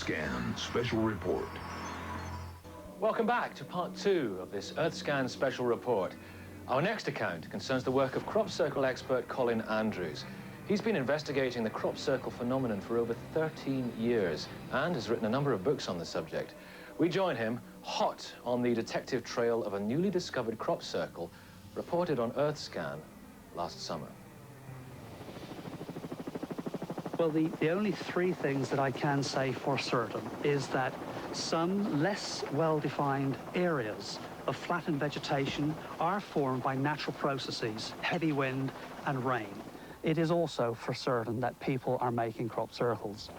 EarthScan Special Report. Welcome back to part 2 of this EarthScan Special Report. Our next account concerns the work of crop circle expert Colin Andrews. He's been investigating the crop circle phenomenon for over 13 years and has written a number of books on the subject. We join him hot on the detective trail of a newly discovered crop circle reported on EarthScan last summer. Well, the only 3 things that I can say for certain is that some less well-defined areas of flattened vegetation are formed by natural processes, heavy wind and rain. It is also for certain that people are making crop circles.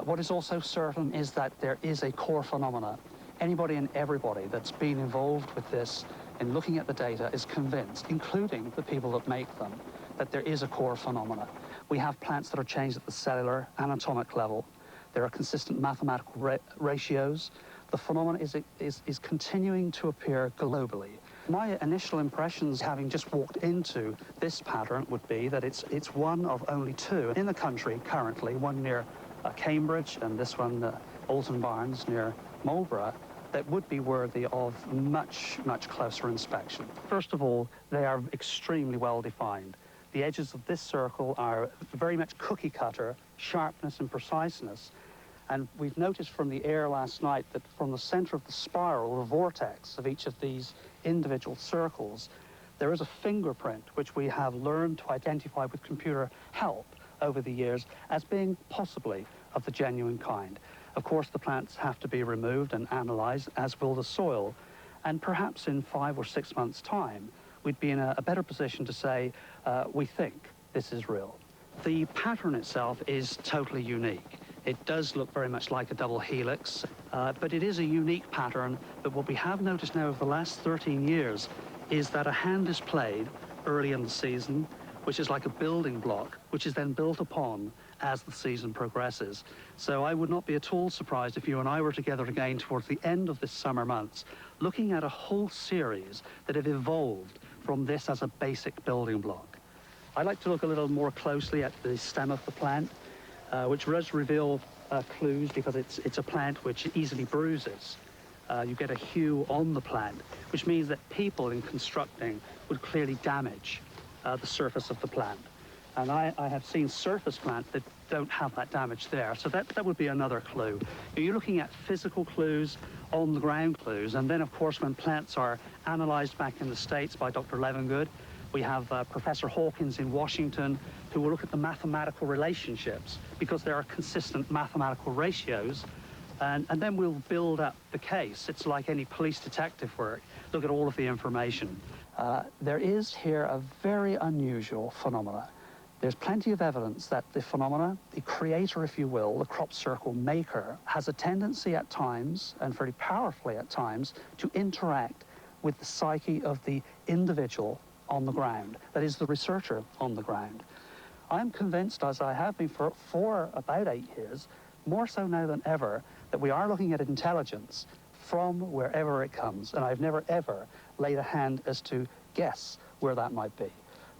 What is also certain is that there is a core phenomena. Anybody and everybody that's been involved with this in looking at the data is convinced, including the people that make them, that there is a core phenomena. We have plants that are changed at the cellular, anatomic level. There are consistent mathematical ratios. The phenomenon is continuing to appear globally. My initial impressions, having just walked into this pattern, would be that it's one of only 2 in the country currently, one near Cambridge and this one, Alton Barnes, near Marlborough, that would be worthy of much, much closer inspection. First of all, they are extremely well defined. The edges of this circle are very much cookie cutter, sharpness and preciseness. And we've noticed from the air last night that from the center of the spiral, or vortex of each of these individual circles, there is a fingerprint which we have learned to identify with computer help over the years as being possibly of the genuine kind. Of course, the plants have to be removed and analyzed, as will the soil. And perhaps in 5 or 6 months' time, we'd be in a better position to say, we think this is real. The pattern itself is totally unique. It does look very much like a double helix, but it is a unique pattern. But what we have noticed now over the last 13 years is that a hand is played early in the season, which is like a building block, which is then built upon as the season progresses. So I would not be at all surprised if you and I were together again towards the end of this summer months, looking at a whole series that have evolved from this as a basic building block. I'd like to look a little more closely at the stem of the plant, which does reveal clues because it's a plant which easily bruises. You get a hue on the plant, which means that people in constructing would clearly damage the surface of the plant. And I have seen surface plants that don't have that damage there. So that would be another clue. You're looking at physical clues, on the ground clues, and then of course when plants are analyzed back in the States by Dr. Levengood, we have Professor Hawkins in Washington who will look at the mathematical relationships because there are consistent mathematical ratios, and then we'll build up the case. It's like any police detective work. Look at all of the information. There is here a very unusual phenomena. There's plenty of evidence that the phenomena, the creator, if you will, the crop circle maker, has a tendency at times, and very powerfully at times, to interact with the psyche of the individual on the ground, that is, the researcher on the ground. I'm convinced, as I have been for about 8 years, more so now than ever, that we are looking at intelligence from wherever it comes, and I've never ever laid a hand as to guess where that might be.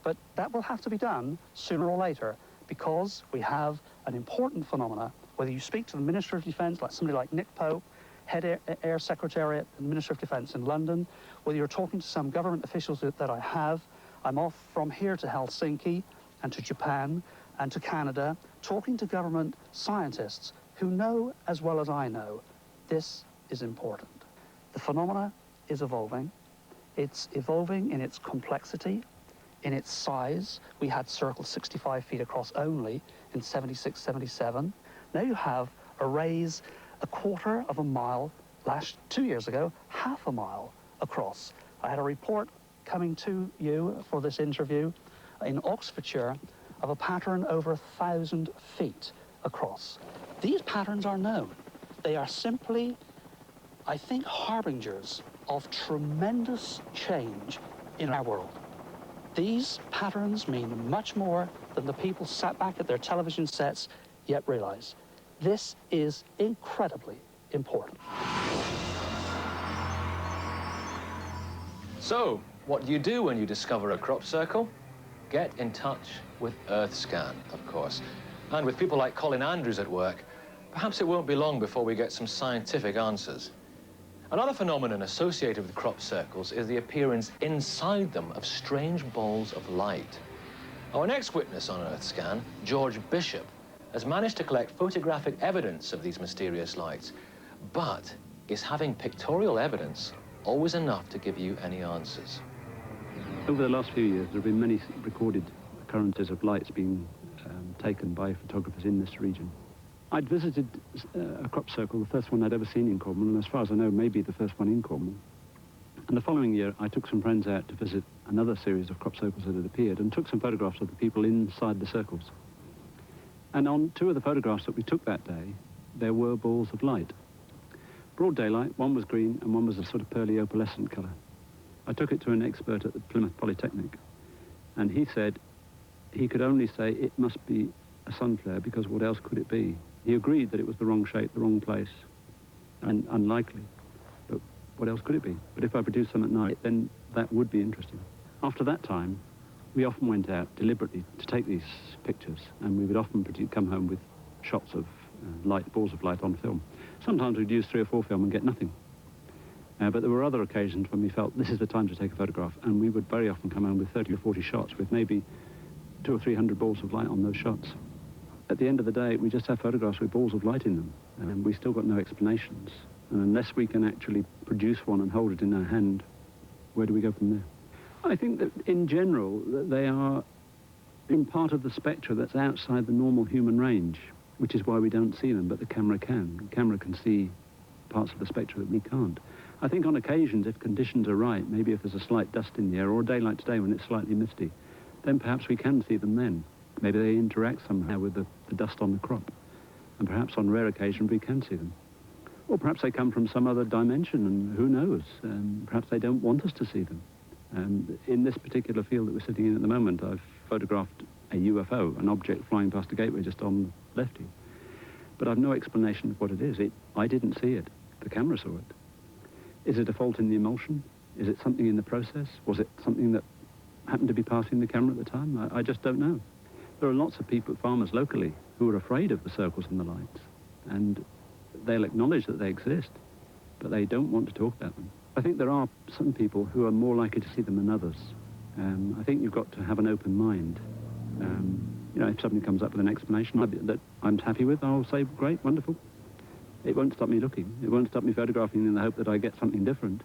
But that will have to be done sooner or later because we have an important phenomena. Whether you speak to the Minister of Defence, like somebody like Nick Pope, Head Air Secretariat and Minister of Defence in London, whether you're talking to some government officials that I have, I'm off from here to Helsinki and to Japan and to Canada, talking to government scientists who know as well as I know this is important. The phenomena is evolving. It's evolving in its complexity, in its size. We had circles 65 feet across only in 76, 77. Now you have arrays 1/4 of a mile, 2 years ago, 1/2 mile across. I had a report coming to you for this interview in Oxfordshire of a pattern over 1,000 feet across. These patterns are known. They are simply, I think, harbingers of tremendous change in our world. These patterns mean much more than the people sat back at their television sets yet realize. This is incredibly important. So, what do you do when you discover a crop circle? Get in touch with EarthScan, of course. And with people like Colin Andrews at work, perhaps it won't be long before we get some scientific answers. Another phenomenon associated with crop circles is the appearance inside them of strange balls of light. Our next witness on Earthscan, George Bishop, has managed to collect photographic evidence of these mysterious lights. But is having pictorial evidence always enough to give you any answers? Over the last few years, there have been many recorded occurrences of lights being taken by photographers in this region. I'd visited a crop circle, the first one I'd ever seen in Cornwall, and as far as I know, maybe the first one in Cornwall. And the following year, I took some friends out to visit another series of crop circles that had appeared and took some photographs of the people inside the circles. And on 2 of the photographs that we took that day, there were balls of light. Broad daylight, one was green and one was a sort of pearly opalescent colour. I took it to an expert at the Plymouth Polytechnic, and he said he could only say it must be a sun flare because what else could it be? He agreed that it was the wrong shape, the wrong place, and unlikely. But what else could it be? But if I produced them at night, then that would be interesting. After that time, we often went out deliberately to take these pictures, and we would often come home with shots of balls of light on film. Sometimes we'd use 3 or 4 film and get nothing. But there were other occasions when we felt this is the time to take a photograph, and we would very often come home with 30 or 40 shots with maybe 200 or 300 balls of light on those shots. At the end of the day, we just have photographs with balls of light in them, and we still got no explanations. And unless we can actually produce one and hold it in our hand, where do we go from there? I think that, in general, that they are in part of the spectra that's outside the normal human range, which is why we don't see them, but the camera can. The camera can see parts of the spectra that we can't. I think on occasions, if conditions are right, maybe if there's a slight dust in the air, or a day like today when it's slightly misty, then perhaps we can see them then. Maybe they interact somehow with the dust on the crop. And perhaps on rare occasions we can see them. Or perhaps they come from some other dimension, and who knows? Perhaps they don't want us to see them. In this particular field that we're sitting in at the moment, I've photographed a UFO, an object flying past a gateway just on the left here. But I've no explanation of what it is. I didn't see it. The camera saw it. Is it a fault in the emulsion? Is it something in the process? Was it something that happened to be passing the camera at the time? I just don't know. There are lots of people, farmers locally, who are afraid of the circles and the lights, and they'll acknowledge that they exist, but they don't want to talk about them. I think there are some people who are more likely to see them than others. I think you've got to have an open mind. You know, if somebody comes up with an explanation that I'm happy with, I'll say, great, wonderful. It won't stop me looking. It won't stop me photographing in the hope that I get something different.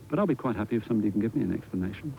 But I'll be quite happy if somebody can give me an explanation.